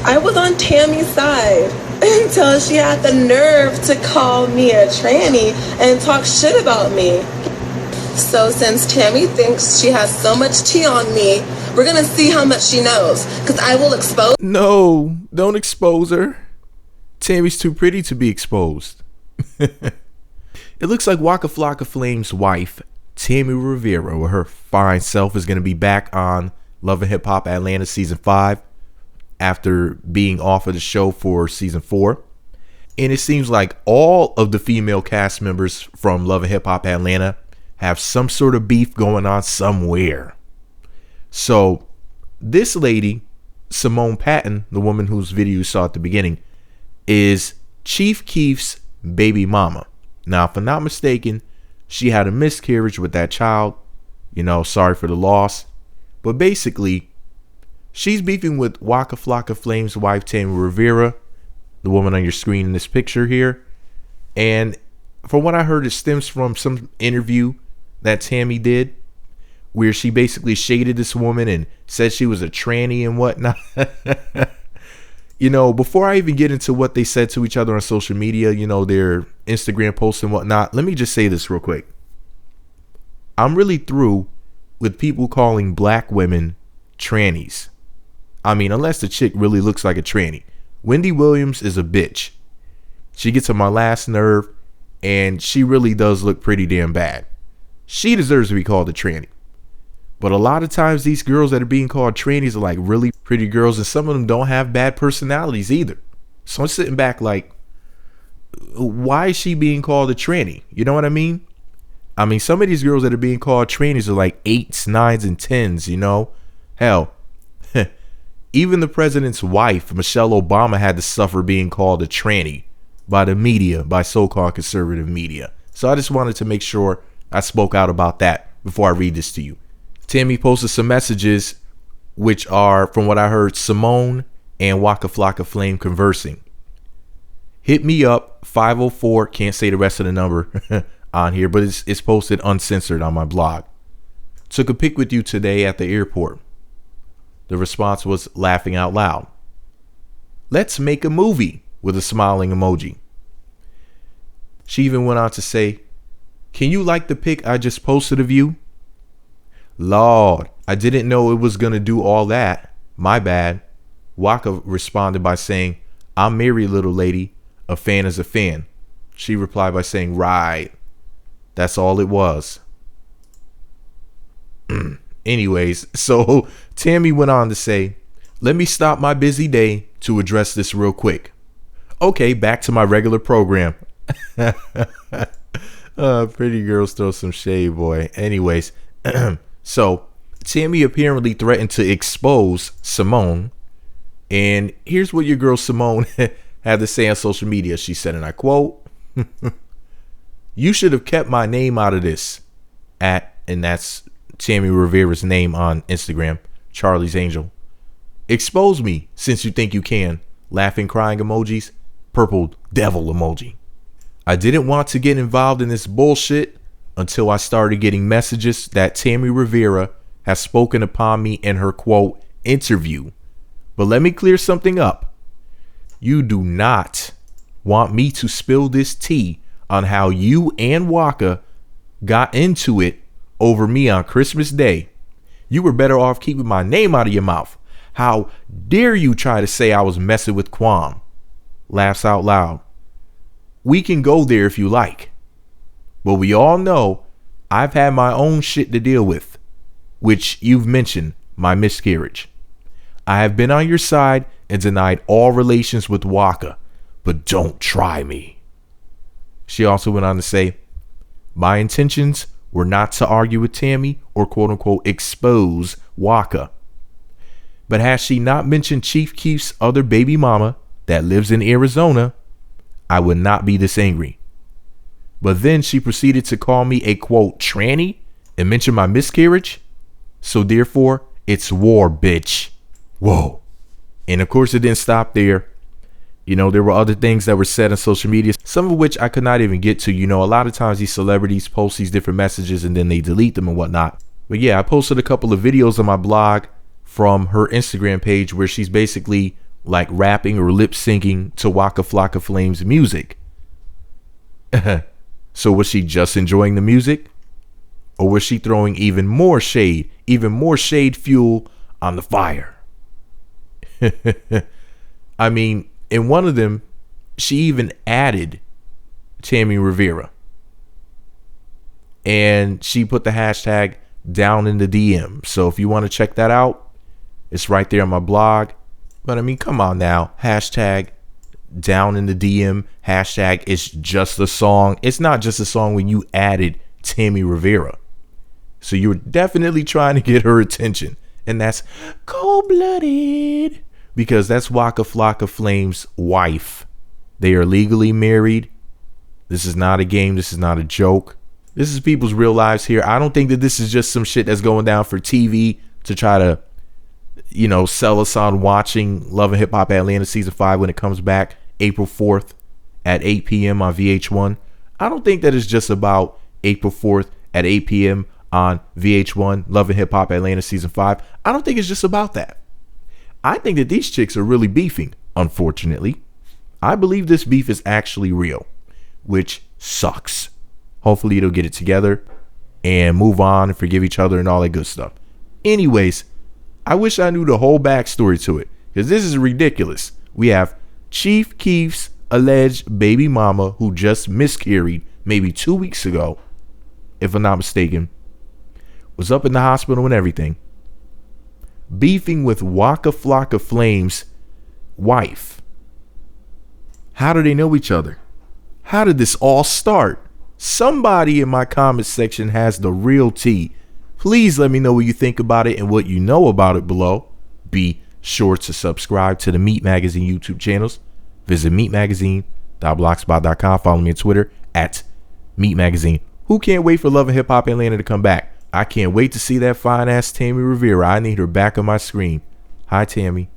I was on Tammy's side until she had the nerve to call me a tranny and talk shit about me. So since Tammy thinks she has so much tea on me, we're gonna see how much she knows, because I will expose. No, don't expose her. Tammy's too pretty to be exposed. It looks like Waka Flocka Flame's wife, Tammy Rivera, with her fine self, is going to be back on Love and Hip Hop Atlanta Season 5 after being off of the show for Season 4. And it seems like all of the female cast members from Love and Hip Hop Atlanta have some sort of beef going on somewhere. So this lady, Simone Patton, the woman whose video you saw at the beginning, is Chief Keef's baby mama. Now, if I'm not mistaken, she had a miscarriage with that child. You know, sorry for the loss. But basically, she's beefing with Waka Flocka Flame's wife, Tammy Rivera, the woman on your screen in this picture here. And from what I heard, it stems from some interview that Tammy did, where she basically shaded this woman and said she was a tranny and whatnot. You know, before I even get into what they said to each other on social media, you know, their Instagram posts and whatnot, let me just say this real quick. I'm really through with people calling black women trannies. I mean, unless the chick really looks like a tranny. Wendy Williams is a bitch. She gets on my last nerve, and she really does look pretty damn bad. She deserves to be called a tranny. But a lot of times these girls that are being called trannies are like really pretty girls, and some of them don't have bad personalities either. So I'm sitting back like, why is she being called a tranny? You know what I mean? I mean, some of these girls that are being called trannies are like 8s, 9s, and 10s, you know? Hell, even the president's wife, Michelle Obama, had to suffer being called a tranny by the media, by so-called conservative media. So I just wanted to make sure I spoke out about that before I read this to you. Tammy posted some messages which are, from what I heard, Simone and Waka Flocka Flame conversing. Hit me up, 504, can't say the rest of the number on here, but it's posted uncensored on my blog. Took a pic with you today at the airport. The response was laughing out loud. Let's make a movie, with a smiling emoji. She even went on to say, can you like the pic I just posted of you? Lord, I didn't know it was going to do all that. My bad. Waka responded by saying, I'm married, little lady. A fan is a fan. She replied by saying, right. That's all it was. Anyways, so Tammy went on to say, let me stop my busy day to address this real quick. Okay, back to my regular program. Pretty girls throw some shade, boy. Anyways, so Tammy apparently threatened to expose Simone. And here's what your girl Simone had to say on social media. She said, and I quote, you should have kept my name out of this. And that's Tammy Rivera's name on Instagram, Charlie's Angel. Expose me since you think you can. Laughing, crying emojis, purple devil emoji. I didn't want to get involved in this bullshit until I started getting messages that Tammy Rivera has spoken upon me in her quote interview. But let me clear something up. You do not want me to spill this tea on how you and Waka got into it over me on Christmas Day. You were better off keeping my name out of your mouth. How dare you try to say I was messing with Kwam? Laughs out loud. We can go there if you like. But we all know I've had my own shit to deal with, which you've mentioned, my miscarriage. I have been on your side and denied all relations with Waka, but don't try me. She also went on to say, my intentions were not to argue with Tammy or quote unquote expose Waka. But has she not mentioned Chief Keef's other baby mama that lives in Arizona, I would not be this angry. But then she proceeded to call me a quote tranny and mention my miscarriage. So therefore, it's war, bitch. Whoa. And of course, it didn't stop there. You know, there were other things that were said on social media, some of which I could not even get to. You know, a lot of times these celebrities post these different messages and then they delete them and whatnot. But yeah, I posted a couple of videos on my blog from her Instagram page where she's basically like rapping or lip syncing to Waka Flocka Flame's music. So was she just enjoying the music? Or was she throwing even more shade fuel on the fire? I mean, in one of them, she even added Tammy Rivera. And she put the hashtag down in the DM. So if you want to check that out, it's right there on my blog. But I mean, come on now. Hashtag down in the DM. Hashtag it's just a song. It's not just a song when you added Tammy Rivera. So you're definitely trying to get her attention. And that's cold-blooded. Because that's Waka Flocka Flame's wife. They are legally married. This is not a game. This is not a joke. This is people's real lives here. I don't think that this is just some shit that's going down for TV to try to, you know, sell us on watching Love and Hip Hop Atlanta Season 5 when it comes back April 4th at 8 p.m. on VH1. I don't think that it's just about April 4th at 8 p.m. on VH1, Love and Hip Hop Atlanta Season 5. I don't think it's just about that. I think that these chicks are really beefing, unfortunately. I believe this beef is actually real, which sucks. Hopefully they'll get it together and move on and forgive each other and all that good stuff. Anyways, I wish I knew the whole backstory to it, because this is ridiculous. We have Chief Keef's alleged baby mama who just miscarried maybe 2 weeks ago, if I'm not mistaken, was up in the hospital and everything, beefing with Waka Flocka Flame's wife. How do they know each other? How did this all start? Somebody in my comment section has the real tea. Please let me know what you think about it and what you know about it below. Be sure to subscribe to the Meat Magazine YouTube channels. Visit meatmagazine.blogspot.com. Follow me on Twitter at Meat Magazine. Who can't wait for Love and Hip Hop Atlanta to come back? I can't wait to see that fine ass Tammy Rivera. I need her back on my screen. Hi, Tammy.